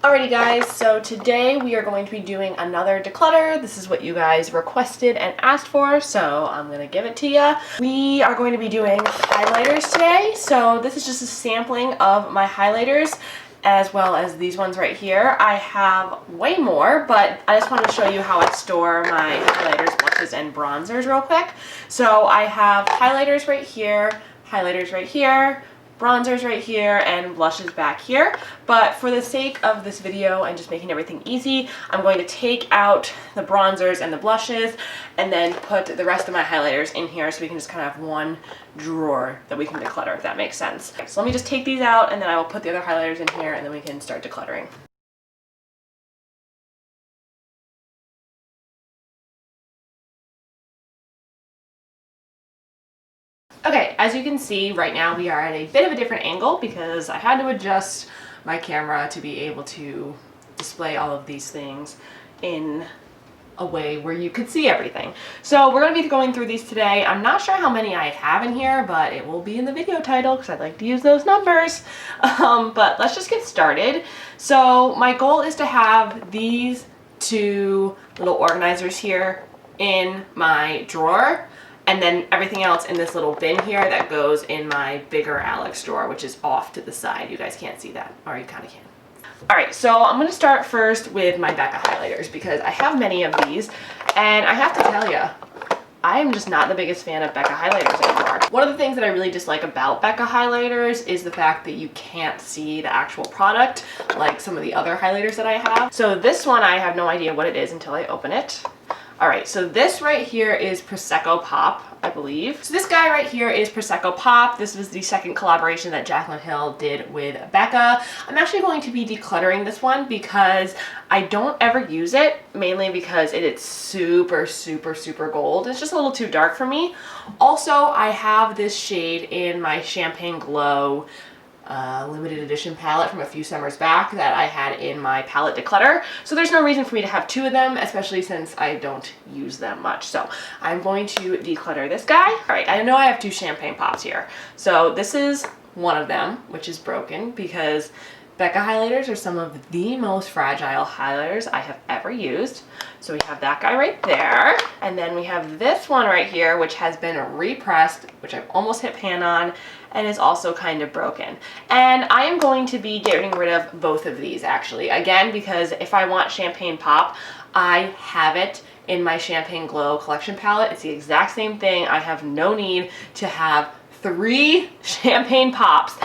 Alrighty guys, so today we are going to be doing another declutter. This is what you guys requested and asked for, so I'm going to give it to you. We are going to be doing highlighters today, so this is just a sampling of my highlighters as well as these ones right here. I have way more, but I just wanted to show you how I store my highlighters, blushes, and bronzers real quick. So I have highlighters right here, bronzers right here, and blushes back here. But for the sake of this video and just making everything easy, I'm going to take out the bronzers and the blushes and then put the rest of my highlighters in here so we can just kind of have one drawer that we can declutter, if that makes sense. So let me just take these out and then I will put the other highlighters in here and then we can start decluttering. Okay, as you can see right now we are at a bit of a different angle because I had to adjust my camera to be able to display all of these things in a way where you could see everything. So we're going to be going through these today. I'm not sure how many I have in here, but it will be in the video title because I'd like to use those numbers. But let's just get started. So my goal is to have these two little organizers here in my drawer, and then everything else in this little bin here that goes in my bigger Alex drawer, which is off to the side. You guys can't see that, or you kind of can. All right, so I'm going to start first with my Becca highlighters because I have many of these, and I have to tell you, I am just not the biggest fan of Becca highlighters anymore. One of the things that I really dislike about Becca highlighters is the fact that you can't see the actual product like some of the other highlighters that I have. So this one, I have no idea what it is until I open it. All right, so this right here is Prosecco Pop, I believe. So this guy right here is Prosecco Pop. This was the second collaboration that Jaclyn Hill did with Becca. I'm actually going to be decluttering this one because I don't ever use it, mainly because it is super, super, super gold. It's just a little too dark for me. Also, I have this shade in my Champagne Glow limited edition palette from a few summers back that I had in my palette declutter. So there's no reason for me to have two of them, especially since I don't use them much. So I'm going to declutter this guy. All right, I know I have two champagne pops here. So this is one of them, which is broken because Becca highlighters are some of the most fragile highlighters I have ever used. So we have that guy right there. And then we have this one right here, which has been repressed, which I've almost hit pan on, and is also kind of broken. And I am going to be getting rid of both of these actually. Again, because if I want Champagne Pop, I have it in my Champagne Glow collection palette. It's the exact same thing. I have no need to have 3 champagne pops.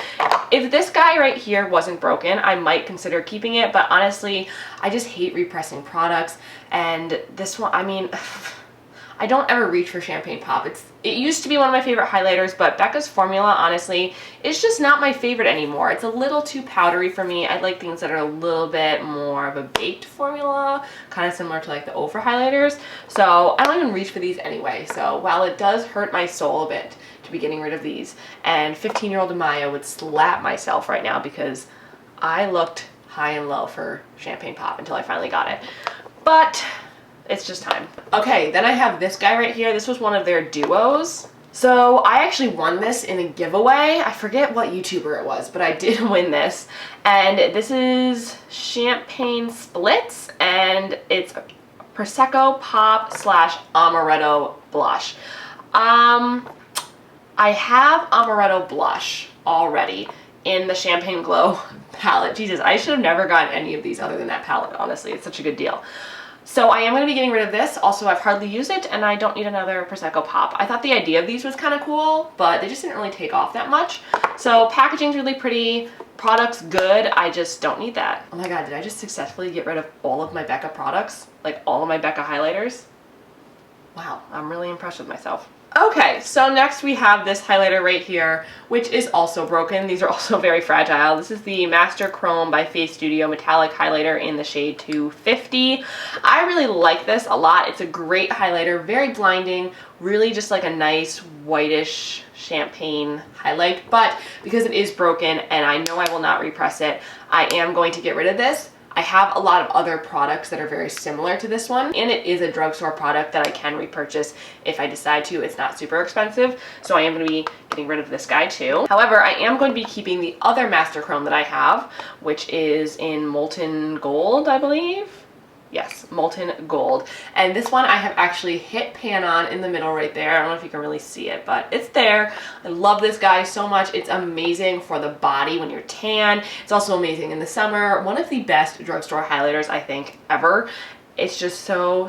If this guy right here wasn't broken, I might consider keeping it, but honestly, I just hate repressing products. And this one, I mean, I don't ever reach for Champagne Pop. It used to be one of my favorite highlighters, but Becca's formula, honestly, is just not my favorite anymore. It's a little too powdery for me. I like things that are a little bit more of a baked formula, kind of similar to like the over highlighters. So I don't even reach for these anyway. So while it does hurt my soul a bit to be getting rid of these, and 15-year-old Amaya would slap myself right now because I looked high and low for Champagne Pop until I finally got it. But it's just time. Okay, then I have this guy right here. This was one of their duos. So I actually won this in a giveaway. I forget what YouTuber it was, but I did win this. And this is Champagne Splits, and it's Prosecco Pop / Amaretto Blush. I have Amaretto Blush already in the Champagne Glow palette. Jesus, I should have never gotten any of these other than that palette, honestly. It's such a good deal. So I am going to be getting rid of this. Also, I've hardly used it, and I don't need another Prosecco Pop. I thought the idea of these was kind of cool, but they just didn't really take off that much. So packaging's really pretty, product's good, I just don't need that. Oh my god, did I just successfully get rid of all of my Becca products? Like all of my Becca highlighters? Wow, I'm really impressed with myself. Okay, so next we have this highlighter right here, which is also broken. These are also very fragile. This is the Master Chrome by Face Studio Metallic Highlighter in the shade 250. I really like this a lot. It's a great highlighter, very blinding, really just like a nice whitish champagne highlight. But because it is broken and I know I will not repress it, I am going to get rid of this. I have a lot of other products that are very similar to this one, and it is a drugstore product that I can repurchase if I decide to. It's not super expensive, so I am going to be getting rid of this guy too. However, I am going to be keeping the other Master Chrome that I have, which is in Molten Gold, I believe. Yes, Molten Gold. And this one I have actually hit pan on in the middle right there. I don't know if you can really see it, but it's there. I love this guy so much. It's amazing for the body when you're tan. It's also amazing in the summer. One of the best drugstore highlighters I think ever. It's just so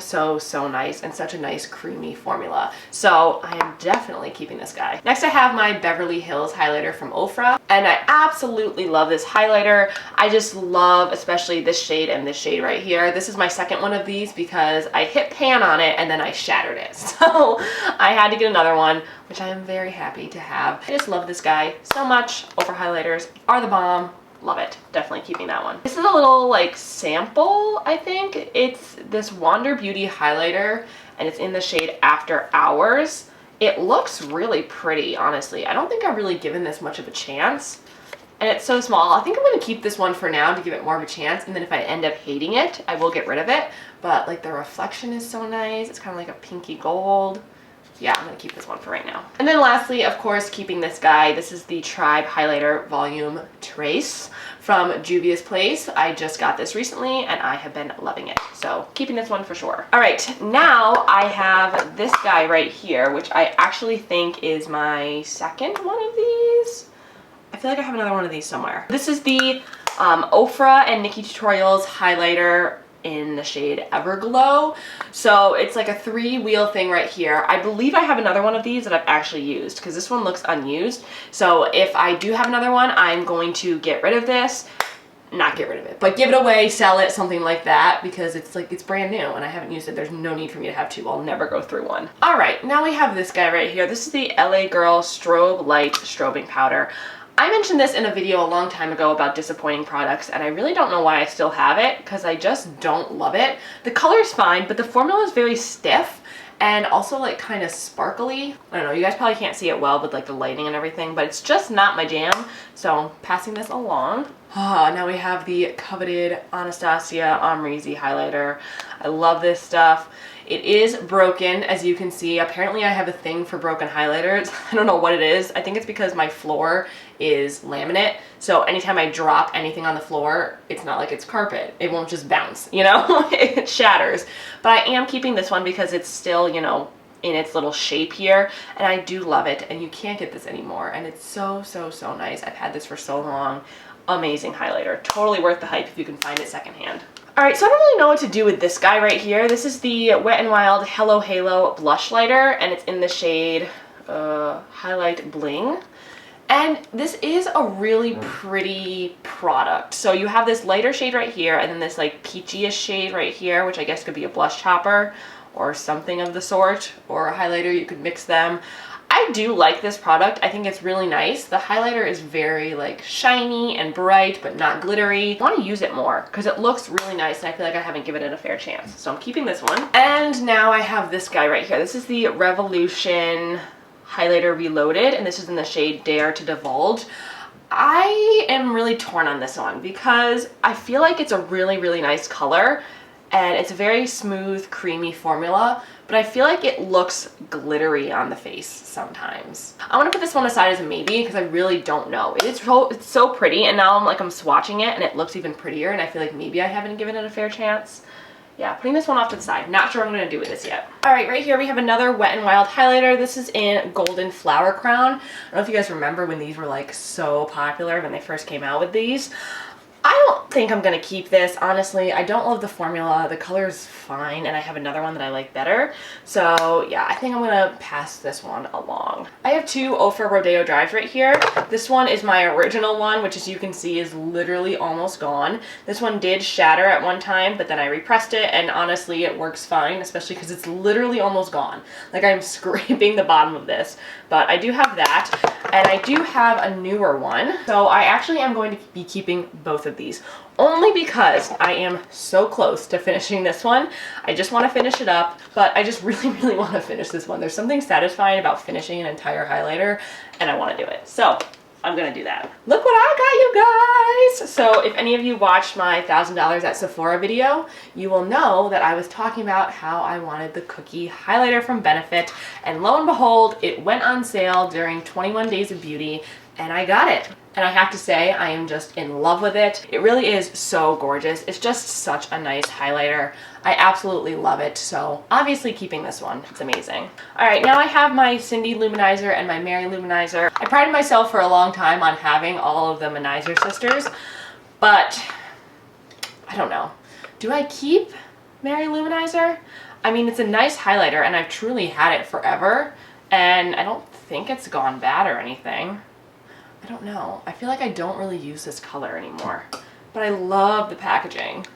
nice and such a nice creamy formula. So I am definitely keeping this guy. Next I have my Beverly Hills highlighter from Ofra, and I absolutely love this highlighter. I just love especially this shade and this shade right here. This is my second one of these because I hit pan on it and then I shattered it. So I had to get another one, which I am very happy to have. I just love this guy so much. Ofra highlighters are the bomb. Love it. Definitely keeping that one. This is a little like sample, I think. It's this Wander Beauty highlighter and it's in the shade After Hours. It looks really pretty, honestly. I don't think I've really given this much of a chance. And it's so small. I think I'm going to keep this one for now to give it more of a chance. And then if I end up hating it, I will get rid of it. But like the reflection is so nice. It's kind of like a pinky gold. Yeah, I'm going to keep this one for right now. And then lastly, of course, keeping this guy. This is the Tribe Highlighter Volume Trace from Juvia's Place. I just got this recently and I have been loving it. So keeping this one for sure. All right, now I have this guy right here, which I actually think is my second one of these. I feel like I have another one of these somewhere. This is the Ofra and Nikki Tutorials highlighter in the shade Everglow. So it's like a 3-wheel thing right here. I believe I have another one of these that I've actually used because this one looks unused. So if I do have another one, I'm going to get rid of this. Not get rid of it, but give it away, sell it, something like that, because it's like it's brand new and I haven't used it. There's no need for me to have two. I'll never go through one. All right, now we have this guy right here. This is the LA Girl Strobe Light Strobing Powder. I mentioned this in a video a long time ago about disappointing products, and I really don't know why I still have it because I just don't love it. The color is fine, but the formula is very stiff and also like kind of sparkly. I don't know, you guys probably can't see it well with like the lighting and everything, but it's just not my jam. So passing this along. Now we have the coveted Anastasia Amrezy highlighter. I love this stuff. It is broken, as you can see. Apparently I have a thing for broken highlighters. I don't know what it is. I think it's because my floor is laminate. So anytime I drop anything on the floor, it's not like it's carpet. It won't just bounce, you know? It shatters. But I am keeping this one because it's still, you know, in its little shape here, and I do love it, and you can't get this anymore, and it's so nice. I've had this for so long. Amazing highlighter. Totally worth the hype if you can find it secondhand. Alright, so I don't really know what to do with this guy right here. This is the Wet n Wild Hello Halo Blush Lighter, and it's in the shade Highlight Bling. And this is a really pretty product. So you have this lighter shade right here, and then this like peachy-ish shade right here, which I guess could be a blush topper or something of the sort, or a highlighter. You could mix them. I do like this product. I think it's really nice. The highlighter is very like shiny and bright, but not glittery. I want to use it more because it looks really nice, and I feel like I haven't given it a fair chance. So I'm keeping this one. And now I have this guy right here. This is the Revolution Highlighter Reloaded, and this is in the shade Dare to Divulge. I am really torn on this one because I feel like it's a really nice color, and it's a very smooth, creamy formula, but I feel like it looks glittery on the face sometimes. I want to put this one aside as a maybe because I really don't know. It's so pretty, and now I'm swatching it and it looks even prettier, and I feel like maybe I haven't given it a fair chance. Yeah, putting this one off to the side. Not sure what I'm going to do with this yet. All right, right here we have another Wet n Wild highlighter. This is in Golden Flower Crown. I don't know if you guys remember when these were like so popular when they first came out with these. I don't think I'm going to keep this, honestly. I don't love the formula. The color is fine, and I have another one that I like better. So yeah, I think I'm going to pass this one along. I have two Ofra Rodeo Drives right here. This one is my original one, which as you can see is literally almost gone. This one did shatter at one time, but then I repressed it, and honestly it works fine, especially because it's literally almost gone. Like I'm scraping the bottom of this. But I do have that, and I do have a newer one. So I actually am going to be keeping both of these, only because I am so close to finishing this one. I just want to finish it up, but I just really want to finish this one. There's something satisfying about finishing an entire highlighter, and I want to do it. So I'm gonna do that. Look what I got, you guys! So if any of you watched my $1,000 at Sephora video, you will know that I was talking about how I wanted the cookie highlighter from Benefit, and lo and behold, it went on sale during 21 Days of Beauty, and I got it. And I have to say, I am just in love with it. It really is so gorgeous. It's just such a nice highlighter. I absolutely love it. So obviously keeping this one, it's amazing. All right, now I have my Cindy Luminizer and my Mary Luminizer. I prided myself for a long time on having all of the Luminizer sisters, but I don't know. Do I keep Mary Luminizer? I mean, it's a nice highlighter and I've truly had it forever, and I don't think it's gone bad or anything. I don't know. I feel like I don't really use this color anymore, but I love the packaging.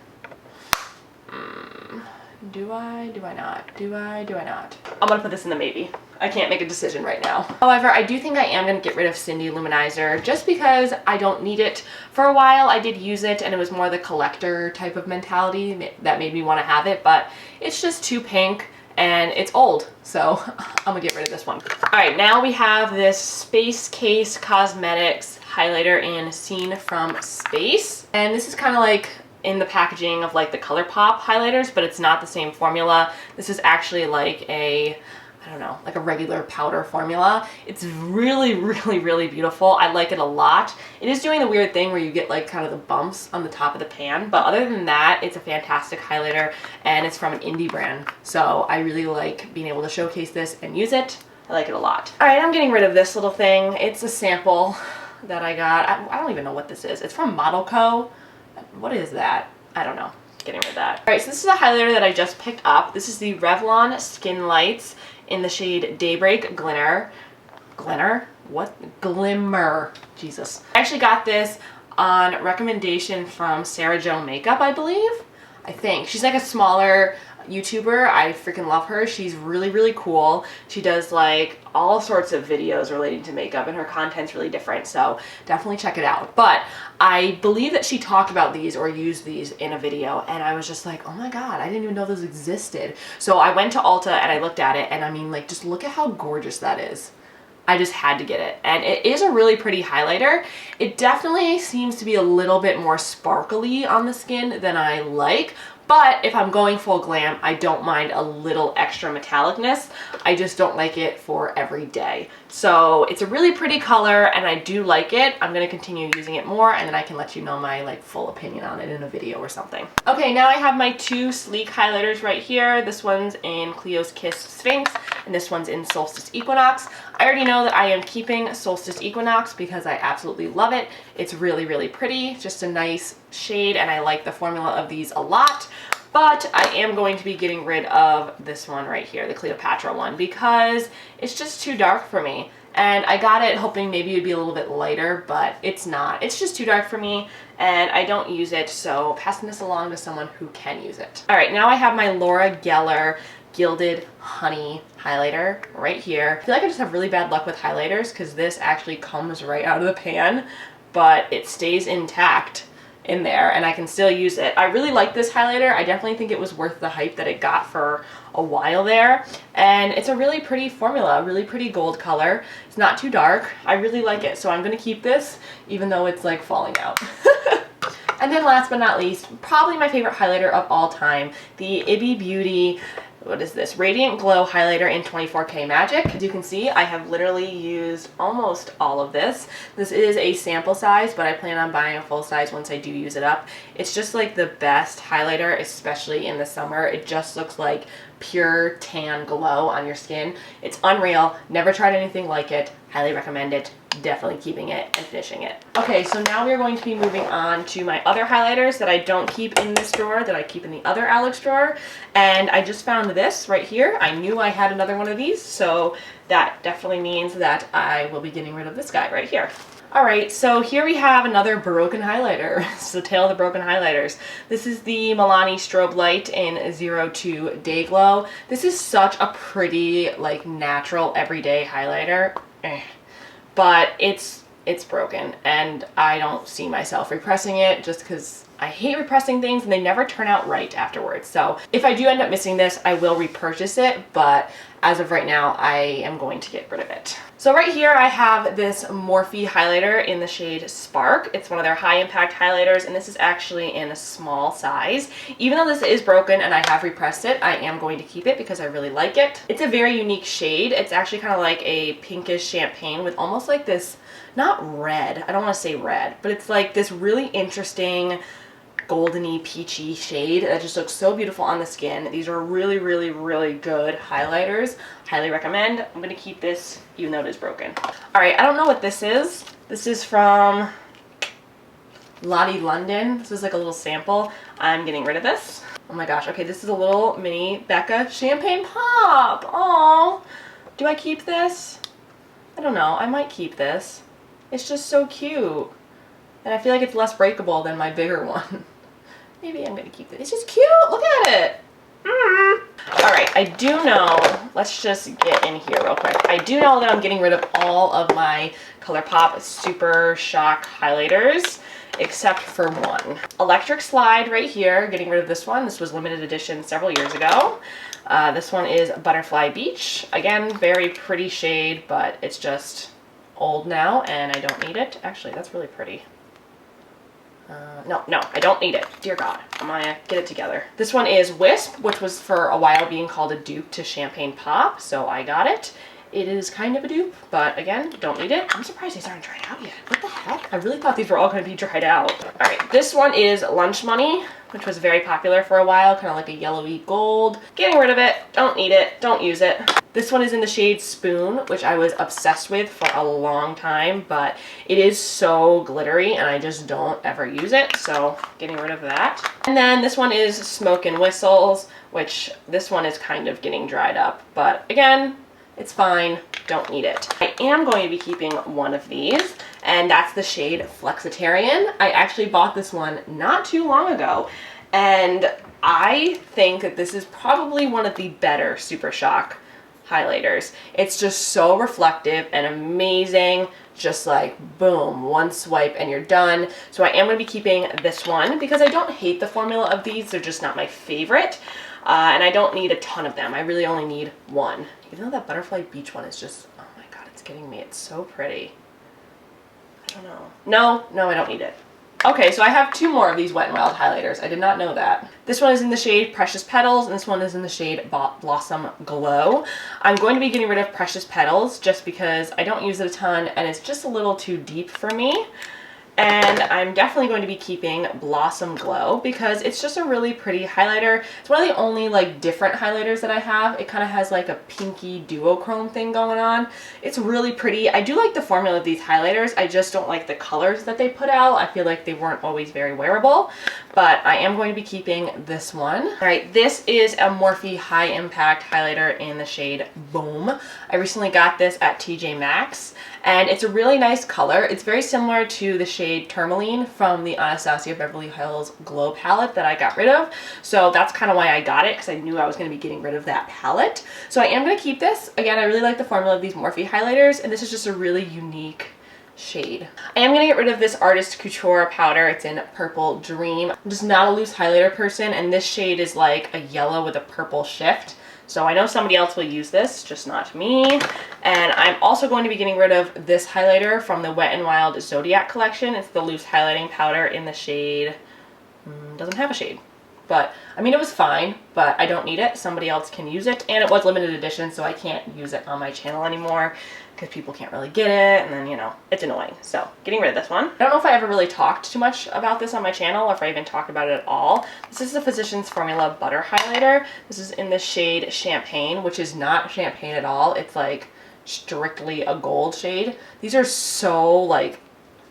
Do I? Do I not? Do I? Do I not? I'm gonna put this in the maybe. I can't make a decision right now. However, I do think I am gonna get rid of Cindy Luminizer just because I don't need it. For a while, I did use it and it was more the collector type of mentality that made me want to have it, but it's just too pink and it's old, so I'm gonna get rid of this one. All right, now we have this Space Case Cosmetics highlighter in Scene from Space, and this is kind of like in the packaging of like the ColourPop highlighters, but it's not the same formula. This is actually like a, I don't know, like a regular powder formula. It's really, really, really beautiful. I like it a lot. It is doing the weird thing where you get like kind of the bumps on the top of the pan, but other than that, it's a fantastic highlighter and it's from an indie brand. So I really like being able to showcase this and use it. I like it a lot. All right, I'm getting rid of this little thing. It's a sample that I got. I don't even know what this is. It's from Model Co. What is that? I don't know. Getting rid of that. All right, so this is a highlighter that I just picked up. This is the Revlon Skin Lights in the shade Daybreak Glimmer. Glimmer? What? Glimmer. Jesus. I actually got this on recommendation from Sarah Jo Makeup, I believe. I think. She's like a smaller YouTuber. I freaking love her. She's really, really cool. She does like all sorts of videos relating to makeup and her content's really different, so definitely check it out. But I believe that she talked about these or used these in a video, and I was just like, oh my god, I didn't even know those existed. So I went to Ulta and I looked at it, and I mean, like, just look at how gorgeous that is. I just had to get it. And it is a really pretty highlighter. It definitely seems to be a little bit more sparkly on the skin than I like, but if I'm going full glam, I don't mind a little extra metallicness. I just don't like it for every day. So it's a really pretty color and I do like it. I'm gonna continue using it more and then I can let you know my like full opinion on it in a video or something. Okay, now I have my two sleek highlighters right here. This one's in Cleo's Kiss Sphinx and this one's in Solstice Equinox. I already know that I am keeping Solstice Equinox because I absolutely love it. It's really, really pretty, just a nice shade, and I like the formula of these a lot. But I am going to be getting rid of this one right here, the Cleopatra one, because it's just too dark for me. And I got it hoping maybe it'd be a little bit lighter, but it's not. It's just too dark for me, and I don't use it, so passing this along to someone who can use it. All right, now I have my Laura Geller Gilded Honey highlighter right here. I feel like I just have really bad luck with highlighters because this actually comes right out of the pan, but it stays intact in there and I can still use it. I really like this highlighter. I definitely think it was worth the hype that it got for a while there, and it's a really pretty formula, a really pretty gold color. It's not too dark. I really like it, so I'm gonna keep this even though it's like falling out. And then last but not least, probably my favorite highlighter of all time, the Ibby Beauty, what is this? Radiant Glow highlighter in 24K Magic. As you can see, I have literally used almost all of this. This is a sample size, but I plan on buying a full size once I do use it up. It's just like the best highlighter, especially in the summer. It just looks like pure tan glow on your skin. It's unreal. Never tried anything like it. Highly recommend it. Definitely keeping it and finishing it. Okay, so now we're going to be moving on to my other highlighters that I don't keep in this drawer, that I keep in the other Alex drawer. And I just found this right here. I knew I had another one of these, so that definitely means that I will be getting rid of this guy right here. All right, so here we have another broken highlighter. It's the tale of the broken highlighters. This is the Milani Strobe Light in 02 Day Glow. This is such a pretty, like, natural, everyday highlighter. But it's broken, and I don't see myself repressing it just because I hate repressing things and they never turn out right afterwards. So if I do end up missing this, I will repurchase it, but as of right now, I am going to get rid of it. So right here I have this Morphe highlighter in the shade Spark. It's one of their high impact highlighters, and this is actually in a small size. Even though this is broken and I have repressed it, I am going to keep it because I really like it. It's a very unique shade. It's actually kind of like a pinkish champagne with almost like this, not red, I don't want to say red, but it's like this really interesting goldeny peachy shade that just looks so beautiful on the skin. These are really, really, really good highlighters. Highly recommend. I'm gonna keep this even though it is broken. All right, I don't know what this is. This is from Lottie London. This is like a little sample. I'm getting rid of this. Oh my gosh, okay, this is a little mini Becca Champagne Pop. Oh, do I keep this? I don't know, I might keep this. It's just so cute. And I feel like it's less breakable than my bigger one. Maybe I'm gonna keep it. It's just cute, look at it. All right, I do know, let's just get in here real quick. I do know that I'm getting rid of all of my ColourPop Super Shock highlighters, except for one. Electric Slide right here, getting rid of this one. This was limited edition several years ago. This one is Butterfly Beach. Again, very pretty shade, but it's just old now and I don't need it. Actually, that's really pretty. No, I don't need it. Dear God, Amaya, get it together. This one is Wisp, which was for a while being called a dupe to Champagne Pop, so I got it. It is kind of a dupe, but again, don't need it. I'm surprised these aren't dried out yet. What the heck? I really thought these were all going to be dried out. All right, this one is Lunch Money, which was very popular for a while, kind of like a yellowy gold. Getting rid of it. Don't need it. Don't use it. This one is in the shade Spoon, which I was obsessed with for a long time, but it is so glittery and I just don't ever use it, so getting rid of that. And then this one is Smoke and Whistles, which this one is kind of getting dried up, but again, it's fine, don't need it. I am going to be keeping one of these, and that's the shade Flexitarian. I actually bought this one not too long ago, and I think that this is probably one of the better Super Shock highlighters. It's just so reflective and amazing, just like boom, one swipe and you're done. So I am going to be keeping this one because I don't hate the formula of these, they're just not my favorite. And I don't need a ton of them. I really only need one. Even though that Butterfly Beach one is just, oh my God, it's getting me. It's so pretty. I don't know. No, I don't need it. Okay, so I have two more of these Wet n Wild highlighters. I did not know that. This one is in the shade Precious Petals, and this one is in the shade Blossom Glow. I'm going to be getting rid of Precious Petals just because I don't use it a ton, and it's just a little too deep for me. And I'm definitely going to be keeping Blossom Glow because it's just a really pretty highlighter. It's one of the only like different highlighters that I have. It kind of has like a pinky duochrome thing going on. It's really pretty. I do like the formula of these highlighters. I just don't like the colors that they put out. I feel like they weren't always very wearable, but I am going to be keeping this one. All right, this is a Morphe High Impact highlighter in the shade Boom. I recently got this at TJ Maxx, and it's a really nice color. It's very similar to the shade Tourmaline from the Anastasia Beverly Hills Glow palette that I got rid of. So that's kind of why I got it, because I knew I was going to be getting rid of that palette. So I am going to keep this. Again, I really like the formula of these Morphe highlighters, and this is just a really unique shade. I am going to get rid of this Artist Couture powder. It's in Purple Dream. I'm just not a loose highlighter person, and this shade is like a yellow with a purple shift. So I know somebody else will use this, just not me. And I'm also going to be getting rid of this highlighter from the Wet n Wild Zodiac collection. It's the loose highlighting powder in the shade, doesn't have a shade. But, I mean, it was fine, but I don't need it. Somebody else can use it. And it was limited edition, so I can't use it on my channel anymore because people can't really get it, and then, you know, it's annoying. So, getting rid of this one. I don't know if I ever really talked too much about this on my channel, or if I even talked about it at all. This is the Physicians Formula Butter Highlighter. This is in the shade Champagne, which is not champagne at all. It's, like, strictly a gold shade. These are so, like,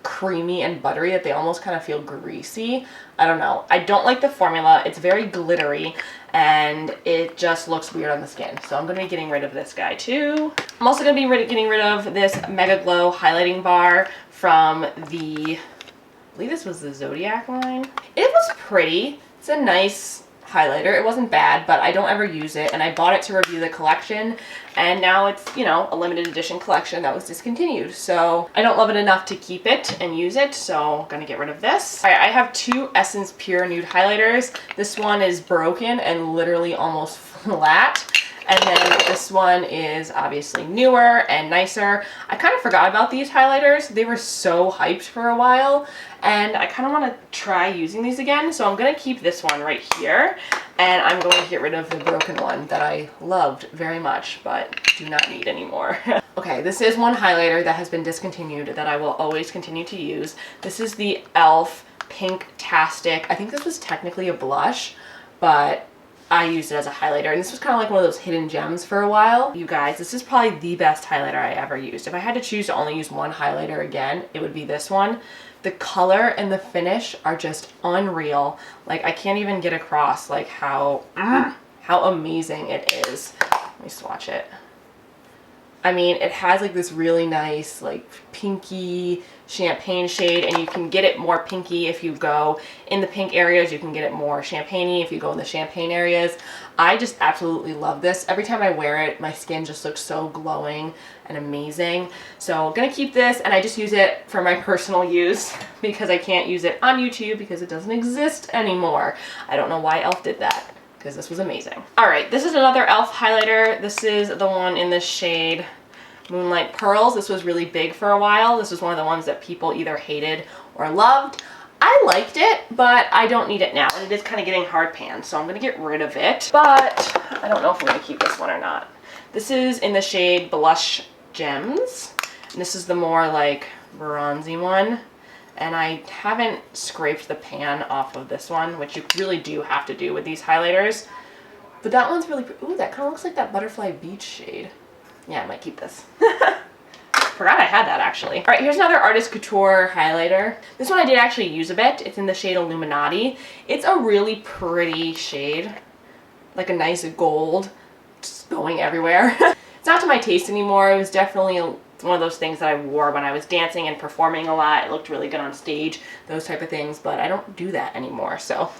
creamy and buttery that they almost kind of feel greasy. I don't know. I don't like the formula. It's very glittery and it just looks weird on the skin. So I'm going to be getting rid of this guy too. I'm also going to be getting rid of this Mega Glow highlighting bar from the, I believe this was the Zodiac line. It was pretty. It's a nice highlighter. It wasn't bad, but I don't ever use it, and I bought it to review the collection, and now it's, you know, a limited edition collection that was discontinued. So I don't love it enough to keep it and use it, so I'm gonna get rid of this. All right, I have two Essence Pure Nude highlighters. This one is broken and literally almost flat, And then this one is obviously newer and nicer. I kind of forgot about these highlighters. They were so hyped for a while, and I kind of want to try using these again. So I'm going to keep this one right here, and I'm going to get rid of the broken one that I loved very much, but do not need anymore. Okay, this is one highlighter that has been discontinued that I will always continue to use. This is the e.l.f. Pink-tastic. I think this was technically a blush, but I used it as a highlighter, and this was kind of like one of those hidden gems for a while. You guys, this is probably the best highlighter I ever used. If I had to choose to only use one highlighter again, it would be this one. The color and the finish are just unreal. Like, I can't even get across like how amazing it is. Let me swatch it. I mean, it has like this really nice like pinky champagne shade, and you can get it more pinky if you go in the pink areas. You can get it more champagne-y if you go in the champagne areas. I just absolutely love this. Every time I wear it, my skin just looks so glowing and amazing. So I'm gonna keep this, and I just use it for my personal use because I can't use it on YouTube because it doesn't exist anymore. I don't know why e.l.f. did that, because this was amazing. All right, this is another e.l.f. highlighter. This is the one in this shade Moonlight Pearls. This was really big for a while. This was one of the ones that people either hated or loved. I liked it, but I don't need it now, and it is kind of getting hard pan, so I'm gonna get rid of it. But I don't know if I'm gonna keep this one or not. This is in the shade Blush Gems, and this is the more like bronzy one. And I haven't scraped the pan off of this one, which you really do have to do with these highlighters. But that one's really, ooh, that kind of looks like that Butterfly Beach shade. Yeah, I might keep this. Forgot I had that actually. All right, here's another Artist Couture highlighter. This one I did actually use a bit. It's in the shade Illuminati. It's a really pretty shade, like a nice gold, just going everywhere. It's not to my taste anymore. It was definitely one of those things that I wore when I was dancing and performing a lot. It looked really good on stage, those type of things, but I don't do that anymore, so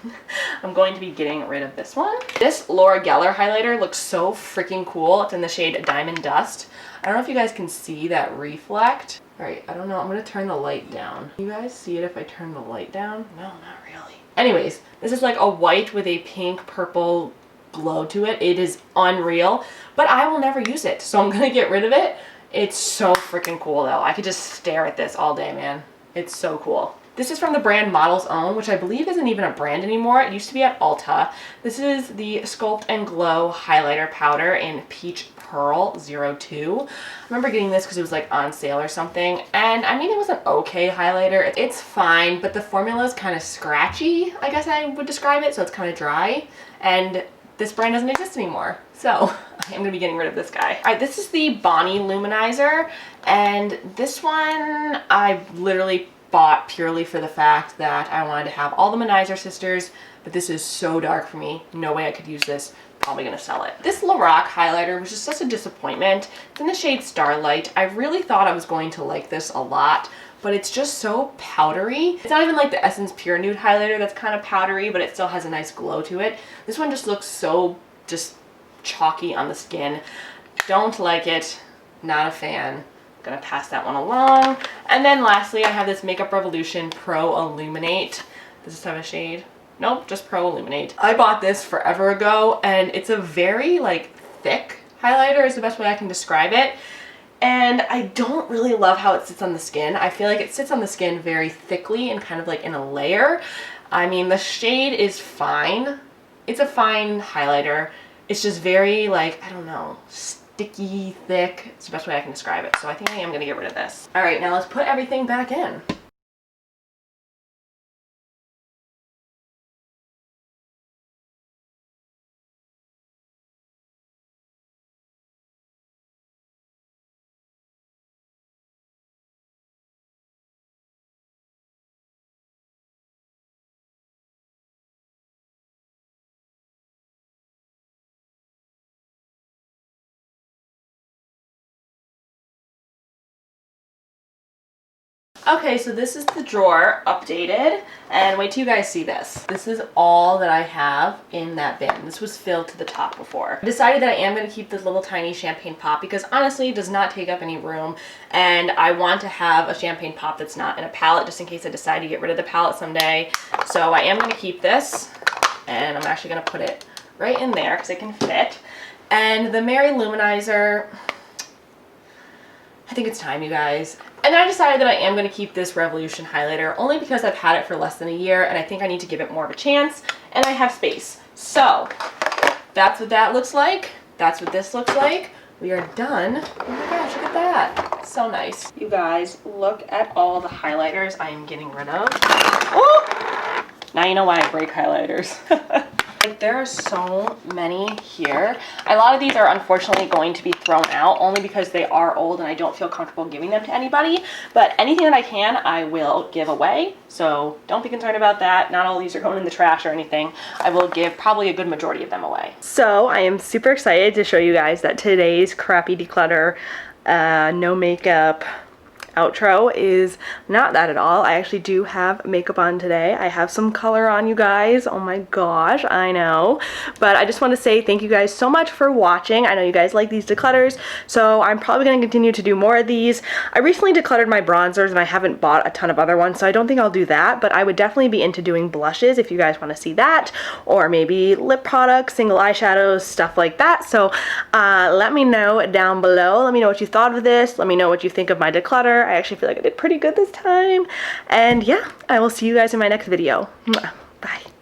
I'm going to be getting rid of this one. This Laura Geller highlighter looks so freaking cool. It's in the shade Diamond Dust. I don't know if you guys can see that reflect. All right, I don't know. I'm going to turn the light down. Can you guys see it if I turn the light down? No, not really. Anyways, this is like a white with a pink purple glow to it. It is unreal, but I will never use it, so I'm going to get rid of it. It's so freaking cool though. I could just stare at this all day, man. It's so cool. This is from the brand Model's Own, which I believe isn't even a brand anymore. It used to be at Ulta. This is the Sculpt and Glow Highlighter Powder in Peach Pearl 02. I remember getting this because it was like on sale or something. And I mean, it was an okay highlighter. It's fine, but the formula is kind of scratchy, I guess I would describe it. So it's kind of dry. And this brand doesn't exist anymore, so I'm gonna be getting rid of this guy. All right, this is the Bonnie Luminizer, and this one I literally bought purely for the fact that I wanted to have all the Luminizer sisters, but this is so dark for me. No way I could use this. Probably gonna sell it. This Lorac highlighter was just such a disappointment. It's in the shade Starlight. I really thought I was going to like this a lot, but it's just so powdery. It's not even like the Essence Pure Nude highlighter that's kind of powdery, but it still has a nice glow to it. This one just looks so just chalky on the skin. Don't like it, not a fan. Gonna pass that one along. And then lastly, I have this Makeup Revolution Pro Illuminate. Does this have a shade? Nope, just Pro Illuminate. I bought this forever ago, and it's a very like thick highlighter is the best way I can describe it. And I don't really love how it sits on the skin. I feel like it sits on the skin very thickly and kind of like in a layer. I mean, the shade is fine. It's a fine highlighter. It's just very like, I don't know, sticky, thick. It's the best way I can describe it. So I think I am gonna get rid of this. All right, now let's put everything back in. Okay, so this is the drawer updated, and wait till you guys see this. This is all that I have in that bin. This was filled to the top before. I decided that I am going to keep this little tiny champagne pop because honestly it does not take up any room, and I want to have a champagne pop that's not in a palette just in case I decide to get rid of the palette someday. So I am going to keep this, and I'm actually going to put it right in there because it can fit. And the Mary Luminizer, I think it's time, you guys. And I decided that I am going to keep this Revolution highlighter only because I've had it for less than a year and I think I need to give it more of a chance and I have space. So that's what that looks like. That's what this looks like. We are done. Oh my gosh, look at that. So nice. You guys, look at all the highlighters I am getting rid of. Oh! Now you know why I break highlighters. Like, there are so many here. A lot of these are unfortunately going to be thrown out only because they are old and I don't feel comfortable giving them to anybody. But anything that I can, I will give away. So don't be concerned about that. Not all these are going in the trash or anything. I will give probably a good majority of them away. So I am super excited to show you guys that today's crappy declutter, no makeup outro is not that at all. I actually do have makeup on today. I have some color on, you guys. Oh my gosh, I know. But I just want to say thank you guys so much for watching. I know you guys like these declutters, so I'm probably going to continue to do more of these. I recently decluttered my bronzers and I haven't bought a ton of other ones, so I don't think I'll do that, but I would definitely be into doing blushes if you guys want to see that, or maybe lip products, single eyeshadows, stuff like that. So let me know down below. Let me know what you thought of this. Let me know what you think of my declutter. I actually feel like I did pretty good this time. And yeah, I will see you guys in my next video. Bye.